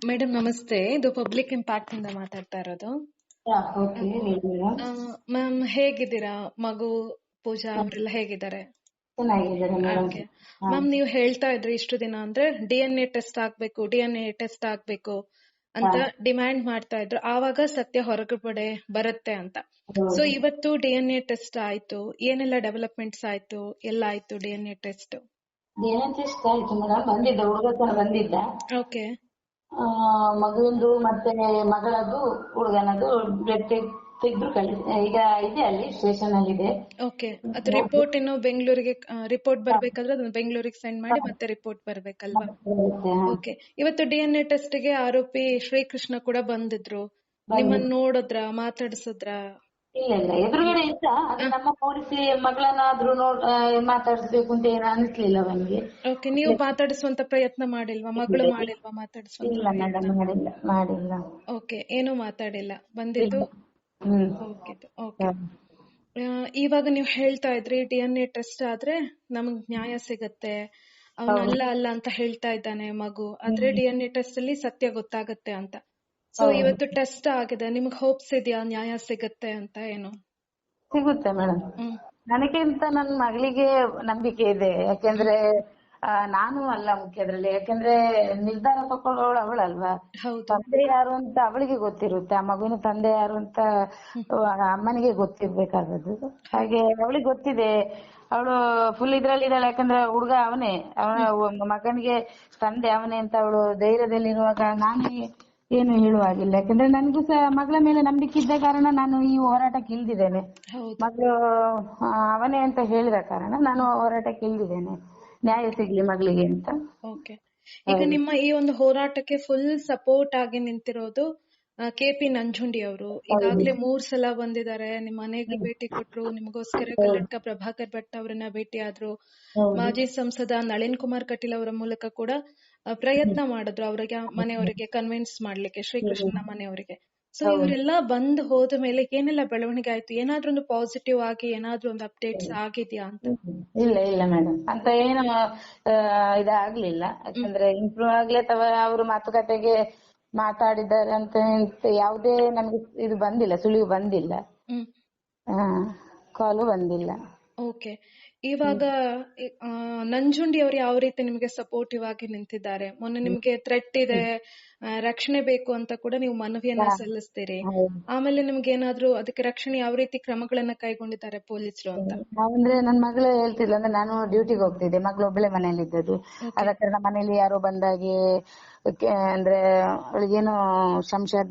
Madam ನಮಸ್ತೆ. ಇದು public impact ಇಂದ ಮಾತಾಡ್ತಾ ಇರೋದು. ಓಕೆ ಹೇಳಿ ಮೇಡಮ್. ಮ್ಯಾಮ್ ಹೇಗಿದ್ದೀರಾ? ಮಗು ಪೂಜಾ ಅವರೆಲ್ಲ ಹೇಗಿದ್ದಾರೆ? ಚೆನ್ನಾಗಿದ್ದಾರೆ ಮೇಡಮ್. ಓಕೆ ಮ್ಯಾಮ್, ನೀವು ಹೇಳ್ತಾ ಇದ್ರಿ ಇಷ್ಟು ದಿನ ಅಂದ್ರೆ DNA ಟೆಸ್ಟ್ ಆಗ್ಬೇಕು ಅಂತ ಡಿಮ್ಯಾಂಡ್ ಮಾಡ್ತಾ ಇದ್ರು. ಆವಾಗ ಸತ್ಯ ಹೊರಗಡೆ ಬರುತ್ತೆ ಅಂತ. ಸೊ ಇವತ್ತು DNA ಟೆಸ್ಟ್ ಆಯ್ತು. ಏನೆಲ್ಲ ಡೆವಲಪ್ಮೆಂಟ್ಸ್ ಆಯ್ತು? ಎಲ್ಲ ಆಯ್ತು DNA ಟೆಸ್ಟ್? DNA ಟೆಸ್ಟ್ ಆಯ್ತು ಮೇಡಮ್. ಬಂದಿದ್ದ ಹುಡುಗ ಬಂದಿದ್ದ. ಓಕೆ. ಮಗುವಿಂದು ಮತ್ತೆ ಮಗಳದು ಹುಡುಗನದು ಬ್ಲಡ್ ತೆಗೆದು ಈಗ ಇದೆ, ಅಲ್ಲಿ ಸ್ಟೇಷನ್ ಅಲ್ಲಿ ಇದೆ. ಓಕೆ. ಅದು ರಿಪೋರ್ಟ್ ಇನ್ನು ಬೆಂಗಳೂರಿಗೆ ರಿಪೋರ್ಟ್ ಬರ್ಬೇಕಾದ್ರೆ ಅದನ್ನ ಬೆಂಗಳೂರಿಗೆ ಸೆಂಡ್ ಮಾಡಿ ಮತ್ತೆ ರಿಪೋರ್ಟ್ ಬರ್ಬೇಕಲ್ವಾ? ಓಕೆ. ಇವತ್ತು DNA ಟೆಸ್ಟ್ ಗೆ ಆರೋಪಿ ಶ್ರೀಕೃಷ್ಣ ಕೂಡ ಬಂದಿದ್ರು. ನಿಮ್ಮನ್ನ ನೋಡಿದ್ರ, ಮಾತಾಡ್ಸಿದ್ರ? ಇಲ್ಲ ಇಲ್ಲ, ಎದುರುಗಡೆ ಇದ್ದ. ಅದು ನಮ್ಮ ನೋಡಿಸಿ ಮಗಳನ್ನಾದ್ರೂ ಮಾತಾಡಿಸ್ಬೇಕು ಅಂತ ಏನು ಅನಿಸ್ಲಿಲ್ಲ ಅವನಿಗೆ. ಓಕೆ. ನೀವು ಮಾತಾಡಿಸುವಂತ ಪ್ರಯತ್ನ ಮಾಡಿಲ್ವಾ? ಮಗಳು ಮಾಡಿಲ್ವಾ ಮಾತಾಡಿಸುವಂತ? ಇಲ್ಲ ಮೇಡಮ್, ಮಾಡಿಲ್ಲ. ಓಕೆ. ಏನು ಮಾತಾಡಿಲ್ಲ, ಬಂದಿದ್ದು ಹೋಗಿದ್ದು. ಓಕೆ. ಇವಾಗ ನೀವು ಹೇಳ್ತಾ ಇದ್ರಿ DNA ಟೆಸ್ಟ್ ಆದ್ರೆ ನಮಗ್ ನ್ಯಾಯ ಸಿಗತ್ತೆ, ಅವನಲ್ಲ ಅಲ್ಲ ಅಂತ ಹೇಳ್ತಾ ಇದ್ದಾನೆ ಮಗು. ಆದ್ರೆ DNA ಟೆಸ್ಟ್ ಅಲ್ಲಿ ಸತ್ಯ ಗೊತ್ತಾಗತ್ತೆ ಅಂತ. ಸೊ ಇವತ್ತು ಟೆಸ್ಟ್ ಆಗಿದೆ, ನಿಮ್ಗೆ ಹೋಪ್ಸ್ ಇದೆಯಾ ನ್ಯಾಯ ಸಿಗತ್ತೆ ಅಂತ? ಏನು ಸಿಗುತ್ತೆ ಮೇಡಮ್. ನನಗಿಂತ ನನ್ನ ಮಗಳಿಗೆ ನಂಬಿಕೆ ಇದೆ. ಯಾಕೆಂದ್ರೆ ನಾನು ಅಲ್ಲ ಮುಖ್ಯ ಅದ್ರಲ್ಲಿ. ಯಾಕೆಂದ್ರೆ ನಿರ್ಧಾರ ತಕೊಳ್ಳೋಳು ಅವಳಲ್ವಾ. ತಂದೆ ಯಾರು ಅಂತ ಅವಳಿಗೆ ಗೊತ್ತಿರುತ್ತೆ, ಆ ಮಗುವಿನ ತಂದೆ ಯಾರು ಅಂತ ಅಮ್ಮನಿಗೆ ಗೊತ್ತಿರ್ಬೇಕಾದದ್ದು. ಹಾಗೆ ಅವಳಿಗೆ ಗೊತ್ತಿದೆ, ಅವಳು ಫುಲ್ ಇದ್ರಲ್ಲಿ ಇದ್ದಾಳೆ. ಯಾಕಂದ್ರೆ ಹುಡುಗ ಅವನೇ, ಅವನ ಮಗನಿಗೆ ತಂದೆ ಅವನೇ ಅಂತ ಅವಳು ಧೈರ್ಯದಲ್ಲಿರುವಾಗ ನಾನು ಏನು ಹೇಳುವಾಗಿಲ್ಲ. ಯಾಕಂದ್ರೆ ನನಗೂ ಸಹ ಮಗಳ ಮೇಲೆ ನಂಬಿಕೆ ಇದ್ದ ಕಾರಣ ನಾನು ಈ ಹೋರಾಟಕ್ಕೆ ಇಳಿದಿದ್ದೇನೆ. ಮಗಳು ಅವನೇ ಅಂತ ಹೇಳಿದ ಕಾರಣ ನಾನು ಹೋರಾಟಕ್ಕೆ ಇಳಿದಿದ್ದೇನೆ, ನ್ಯಾಯ ಸಿಗ್ಲಿ ಮಗಳಿಗೆ ಅಂತ. ಓಕೆ. ಈಗ ನಿಮ್ಮ ಈ ಒಂದು ಹೋರಾಟಕ್ಕೆ ಫುಲ್ ಸಪೋರ್ಟ್ ಆಗಿ ನಿಂತಿರೋದು KP ನಂಜುಂಡಿ ಅವರು. ಈಗಾಗ್ಲೇ 3 ಸಲ ಬಂದಿದ್ದಾರೆ, ನಿಮ್ಮ ಮನೆಗೆ ಭೇಟಿ ಕೊಟ್ರು, ನಿಮಗೋಸ್ಕರ ಕಲ್ಲಡ್ಕ ಪ್ರಭಾಕರ್ ಭಟ್ ಅವರನ್ನ ಭೇಟಿ ಆದ್ರು. ಮಾಜಿ ಸಂಸದ ನಳಿನ್ ಕುಮಾರ್ ಕಟೀಲ್ ಅವರ ಮೂಲಕ ಕೂಡ ಪ್ರಯತ್ನ ಮಾಡಿದ್ರು ಅವರಿಗೆ, ಮನೆಯವರಿಗೆ ಕನ್ವಿನ್ಸ್ ಮಾಡ್ಲಿಕ್ಕೆ, ಶ್ರೀಕೃಷ್ಣನ ಮನೆಯವರಿಗೆ. ಸೊ ಇವರೆಲ್ಲ ಬಂದ್ ಹೋದ ಮೇಲೆ ಏನೆಲ್ಲ ಬೆಳವಣಿಗೆ ಆಯ್ತು? ಏನಾದ್ರೂ ಒಂದು ಪಾಸಿಟಿವ್ ಆಗಿ ಏನಾದ್ರೂ ಒಂದು ಅಪ್ಡೇಟ್ಸ್ ಆಗಿದ್ಯಾ ಅಂತ? ಇಲ್ಲ ಇಲ್ಲ ಮೇಡಮ್, ಅಂತ ಏನು ಇದಾಗ್ಲಿಲ್ಲ. ಯಾಕಂದ್ರೆ ಇಂಪ್ರೂವ್ ಆಗ್ಲೇ ಅವರು ಮಾತುಕತೆಗೆ ಮಾತಾಡಿದ್ದಾರೆ ಅಂತ ಯಾವುದೇ ನಮ್ಗೆ ಇದು ಬಂದಿಲ್ಲ, ಸುಳಿವು ಬಂದಿಲ್ಲ, ಕಾಲು ಬಂದಿಲ್ಲ. ಓಕೆ. ಇವಾಗ ನಂಜುಂಡಿ ಅವರು ಯಾವ ರೀತಿ ನಿಮ್ಗೆ ಸಪೋರ್ಟಿವ್ ಆಗಿ ನಿಂತಿದ್ದಾರೆ? ಮೊನ್ನೆ ನಿಮ್ಗೆ ಥ್ರೆಟ್ ಇದೆ, ರಕ್ಷಣೆ ಬೇಕು ಅಂತ ಕೂಡ ನೀವು ಮನವಿಯನ್ನ ಸಲ್ಲಿಸ್ತೀರಿ. ಆಮೇಲೆ ನಿಮ್ಗೆ ಏನಾದ್ರೂ ಅದಕ್ಕೆ ರಕ್ಷಣೆ ಯಾವ ರೀತಿ ಕ್ರಮಗಳನ್ನ ಕೈಗೊಂಡಿದ್ದಾರೆ ಪೊಲೀಸರು ಅಂತ? ಅಂದ್ರೆ ನನ್ ಮಗಳು ಹೇಳ್ತಿಲ್ಲ, ಅಂದ್ರೆ ನಾನು ಡ್ಯೂಟಿಗೆ ಹೋಗ್ತಿದ್ದೆ, ಮಗಳು ಒಬ್ಬಳೆ ಮನೇಲಿ ಇದ್ದದ್ದು. ಆದ ಕಾರಣ ಮನೇಲಿ ಯಾರೋ ಬಂದಾಗೆ, ಅಂದ್ರೆ ಅವಳಿಗೇನೋ ಸಂಶಯ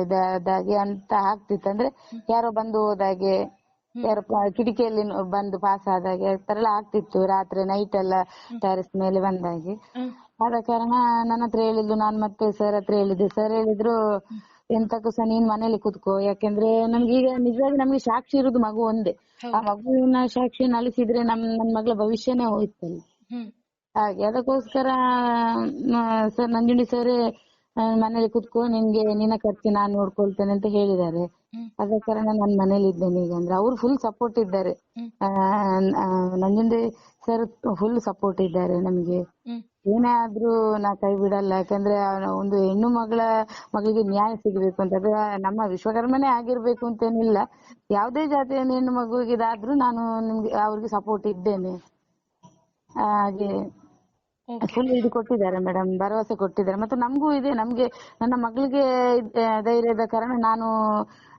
ಇದಾಗೆ ಅಂತ ಆಗ್ತಿತ್ತು. ಅಂದ್ರೆ ಯಾರೋ ಬಂದು ಹೋದಾಗೆ, ಯಾರು ಕಿಟಕಿಯಲ್ಲಿ ಬಂದು ಪಾಸ್ ಆದಾಗೆ ಆ ತರ ಎಲ್ಲ ಆಗ್ತಿತ್ತು. ರಾತ್ರಿ ನೈಟ್ ಎಲ್ಲ ಟೆರೆಸ್ ಮೇಲೆ ಬಂದಾಗೆ. ಆದ ಕಾರಣ ನನ್ನ ಹತ್ರ ಹೇಳಿದ್ಲು, ನಾನ್ ಮತ್ತೆ ಸರ್ ಹತ್ರ ಹೇಳಿದ್ದೆ. ಸರ್ ಹೇಳಿದ್ರು, ಎಂತಕ್ಕೂ ಸಹ ನೀನ್ ಮನೇಲಿ ಕುತ್ಕೋ. ಯಾಕೆಂದ್ರೆ ನಮ್ಗೆ ಈಗ ನಿಜವಾಗಿ ನಮ್ಗೆ ಸಾಕ್ಷಿ ಇರುದು ಮಗು ಒಂದೇ. ಆ ಮಗುವಿನ ಸಾಕ್ಷಿಯನ್ನು ಅಳಿಸಿದ್ರೆ ನನ್ ಮಗಳ ಭವಿಷ್ಯನೇ ಹೋಯ್ತಲ್ಲ. ಹಾಗೆ ಅದಕ್ಕೋಸ್ಕರ ಸರ್ ನಂಜುಂಡಿ ಸರ್ ಮನೇಲಿ ಕುತ್ಕೋ, ನಿನ್ನ ಖರ್ಚು ನಾನ್ ನೋಡ್ಕೊಳ್ತೇನೆ ಅಂತ ಹೇಳಿದ್ದಾರೆ. ಅದ ಕಾರಣ ನಾನ್ ಮನೇಲಿ ಇದ್ದೇನೆ ಈಗ. ಅಂದ್ರೆ ಅವ್ರು ಫುಲ್ ಸಪೋರ್ಟ್ ಇದ್ದಾರೆ, ನಂಜುಂಡಿ ಸರ್ ಫುಲ್ ಸಪೋರ್ಟ್ ಇದ್ದಾರೆ ನಮ್ಗೆ. ಏನೇ ಆದ್ರೂ ನಾ ಕೈ ಬಿಡಲ್ಲ. ಯಾಕಂದ್ರೆ ಒಂದು ಹೆಣ್ಣು ಮಗಳಿಗೆ ನ್ಯಾಯ ಸಿಗಬೇಕು ಅಂತ, ಅದು ನಮ್ಮ ವಿಶ್ವಕರ್ಮನೇ ಆಗಿರ್ಬೇಕು ಅಂತೇನಿಲ್ಲ, ಯಾವುದೇ ಜಾತಿಯ ಹೆಣ್ಣು ಮಗುವಿಗೆ ಇದಾದ್ರೂ ನಾನು ನಿಮ್ಗೆ ಅವ್ರಿಗೆ ಸಪೋರ್ಟ್ ಇದ್ದೇನೆ. ಹಾಗೆ ಫುಲ್ ಇದು ಕೊಟ್ಟಿದ್ದಾರೆ ಮೇಡಮ್, ಭರವಸೆ ಕೊಟ್ಟಿದ್ದಾರೆ. ಮತ್ತೆ ನಮಗೂ ಇದೆ, ನಮ್ಗೆ ನನ್ನ ಮಗಳಿಗೆ ಧೈರ್ಯದ ಕಾರಣ ನಾನು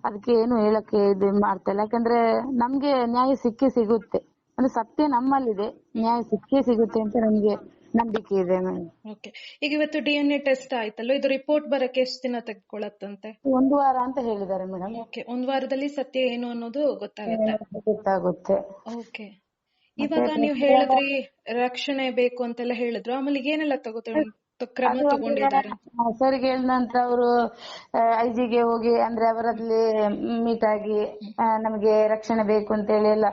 ಅದಕ್ಕೆ ಏನು ಹೇಳಕ್ಕೆ ಇದು ಮಾಡ್ತಾ ಇಲ್ಲ. ಯಾಕಂದ್ರೆ ನಮ್ಗೆ ನ್ಯಾಯ ಸಿಗುತ್ತೆ, ಅಂದ್ರೆ ಸತ್ಯ ನಮ್ಮಲ್ಲಿದೆ, ನ್ಯಾಯ ಸಿಗುತ್ತೆ ಅಂತ ನಮ್ಗೆ ನಂಬಿಕೆ ಇದೆ ಮೇಡಮ್. ಓಕೆ. ಈಗ ಇವತ್ತು DNA ಟೆಸ್ಟ್ ಆಯ್ತಲ್ಲ, ಇದು ರಿಪೋರ್ಟ್ ಬರಕ್ಕೆ ಎಷ್ಟು ದಿನ ತೆಗೆದುಕೊಳ್ಳುತ್ತಂತೆ? 1 ವಾರ ಅಂತ ಹೇಳಿದ್ದಾರೆ ಮೇಡಮ್. ಓಕೆ. 1 ವಾರದಲ್ಲಿ ಸತ್ಯ ಏನು ಅನ್ನೋದು ಗೊತ್ತಾಗುತ್ತೆ. ಓಕೆ. ಇವಾಗ ನೀವು ಹೇಳಿದ್ರಿ ರಕ್ಷಣೆ ಬೇಕು ಅಂತೆಲ್ಲ ಹೇಳಿದ್ರು, ಆಮೇಲೆ ಏನೆಲ್ಲ ಕ್ರಮ ತಗೊಂಡಿದ್ದಾರೆ? ಸರಿಗೆ ಹೇಳಿದ ನಂತರ ಅವರು IG ಹೋಗಿ, ಅಂದ್ರೆ ಅವರಲ್ಲಿ ಮೀಟ್ ಆಗಿ ನಮಗೆ ರಕ್ಷಣೆ ಬೇಕು ಅಂತ ಹೇಳಿ ಎಲ್ಲ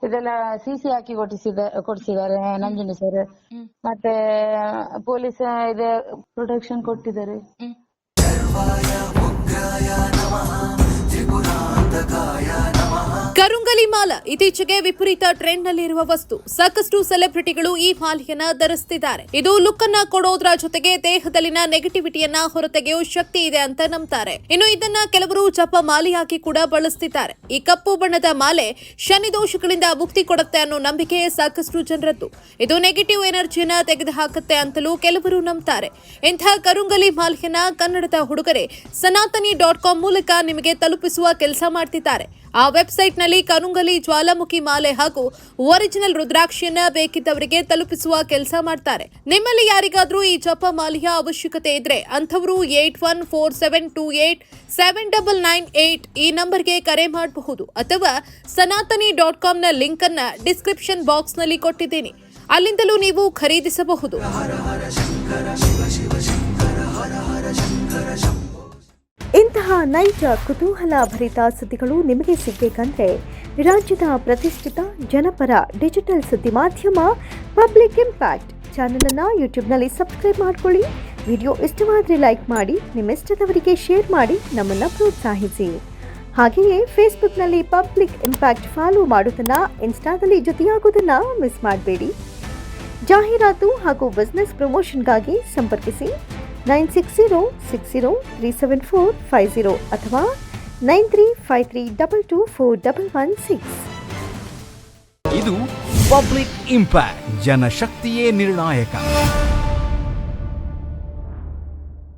ಇದೆಲ್ಲ CC ಹಾಕಿ ಕೊಡಿಸಿದ್ದಾರೆ ನಂಜುಂಡಿ ಸರ್. ಮತ್ತೆ ಪೊಲೀಸ್ ಇದೆ ಪ್ರೊಟೆಕ್ಷನ್ ಕೊಟ್ಟಿದ್ದಾರೆ. ಸರ್ವಾಯ ಉಗ್ರಾಯ ನಮಃ ತ್ರಿಪುರಾಂತಕಾಯ ನಮಃ. ಕರುಂಗಲಿ ಮಾಲ ಇತ್ತೀಚೆಗೆ ವಿಪರೀತ ಟ್ರೆಂಡ್ ನಲ್ಲಿರುವ ವಸ್ತು. ಸಾಕಷ್ಟು ಸೆಲೆಬ್ರಿಟಿಗಳು ಈ ಮಾಲೆಯನ್ನ ಧರಿಸುತ್ತಿದ್ದಾರೆ. ಇದು ಲುಕ್ ಅನ್ನ ಕೊಡೋದ್ರ ಜೊತೆಗೆ ದೇಹದಲ್ಲಿನ ನೆಗೆಟಿವಿಟಿಯನ್ನ ಹೊರತೆಗೆಯೋ ಶಕ್ತಿ ಇದೆ ಅಂತ ನಂಬ್ತಾರೆ. ಇನ್ನು ಇದನ್ನ ಕೆಲವರು ಜಪ ಮಾಲೆಯಾಗಿ ಕೂಡ ಬಳಸ್ತಿದ್ದಾರೆ. ಈ ಕಪ್ಪು ಬಣ್ಣದ ಮಾಲೆ ಶನಿ ದೋಷಗಳಿಂದ ಮುಕ್ತಿ ಕೊಡುತ್ತೆ ಅನ್ನೋ ನಂಬಿಕೆ ಸಾಕಷ್ಟು ಜನರದ್ದು. ಇದು ನೆಗೆಟಿವ್ ಎನರ್ಜಿಯನ್ನ ತೆಗೆದುಹಾಕುತ್ತೆ ಅಂತಲೂ ಕೆಲವರು ನಂಬ್ತಾರೆ. ಇಂಥ ಕರುಂಗಲಿ ಮಾಲೆಯನ್ನ ಕನ್ನಡದ ಹುಡುಗರೆ ಸನಾತನಿ.com ಮೂಲಕ ನಿಮಗೆ ತಲುಪಿಸುವ ಕೆಲಸ ಮಾಡ್ತಿದ್ದಾರೆ. ಆ ವೆಬ್ಸೈಟ್ನಲ್ಲಿ ಕರುಂಗಲಿ ಜ್ವಾಲಾಮುಖಿ ಮಾಲೆ ಹಾಗೂ ಒರಿಜಿನಲ್ ರುದ್ರಾಕ್ಷಿಯನ್ನ ಬೇಕಿದ್ದವರಿಗೆ ತಲುಪಿಸುವ ಕೆಲಸ ಮಾಡ್ತಾರೆ. ನಿಮ್ಮಲ್ಲಿ ಯಾರಿಗಾದ್ರೂ ಈ ಜಪ ಮಾಲೆಯ ಅವಶ್ಯಕತೆ ಇದ್ರೆ ಅಂಥವರು 8147287998 ಈ ನಂಬರ್ಗೆ ಕರೆ ಮಾಡಬಹುದು ಅಥವಾ ಸನಾತನಿ.com ನ ಲಿಂಕ್ ಅನ್ನ ಡಿಸ್ಕ್ರಿಪ್ಷನ್ ಬಾಕ್ಸ್ ನಲ್ಲಿ ಕೊಟ್ಟಿದ್ದೀನಿ. ಅಲ್ಲಿಂದಲೂ ನೀವು ಖರೀದಿಸಬಹುದು. ಇಂತಹ ನೈಜ ಕುತೂಹಲ ಭರಿತ ಸುದ್ದಿಗಳು ನಿಮಗೆ ಸಿಗಬೇಕಂದ್ರೆ ರಾಜ್ಯದ ಪ್ರತಿಷ್ಠಿತ ಜನಪರ ಡಿಜಿಟಲ್ ಸುದ್ದಿ ಮಾಧ್ಯಮ ಪಬ್ಲಿಕ್ ಇಂಪ್ಯಾಕ್ಟ್ ಚಾನೆಲ್ ಅನ್ನು ಯೂಟ್ಯೂಬ್ನಲ್ಲಿ ಸಬ್ಸ್ಕ್ರೈಬ್ ಮಾಡ್ಕೊಳ್ಳಿ. ವಿಡಿಯೋ ಇಷ್ಟವಾದರೆ ಲೈಕ್ ಮಾಡಿ, ನಿಮ್ಮ ಇಷ್ಟದವರಿಗೆ ಶೇರ್ ಮಾಡಿ ನಮ್ಮನ್ನು ಪ್ರೋತ್ಸಾಹಿಸಿ. ಹಾಗೆಯೇ ಫೇಸ್ಬುಕ್ನಲ್ಲಿ ಪಬ್ಲಿಕ್ ಇಂಪ್ಯಾಕ್ಟ್ ಫಾಲೋ ಮಾಡೋದನ್ನ, ಇನ್ಸ್ಟಾದಲ್ಲಿ ಜೊತೆಯಾಗೋದನ್ನ ಮಿಸ್ ಮಾಡಬೇಡಿ. ಜಾಹೀರಾತು ಹಾಗೂ ಬಿಸ್ನೆಸ್ ಪ್ರಮೋಷನ್ಗಾಗಿ ಸಂಪರ್ಕಿಸಿ 9606037450 ಅಥವಾ 9353224116. ಇದು ಪಬ್ಲಿಕ್ ಇಂಪ್ಯಾಕ್ಟ್, ಜನಶಕ್ತಿಯೇ ನಿರ್ಣಾಯಕ.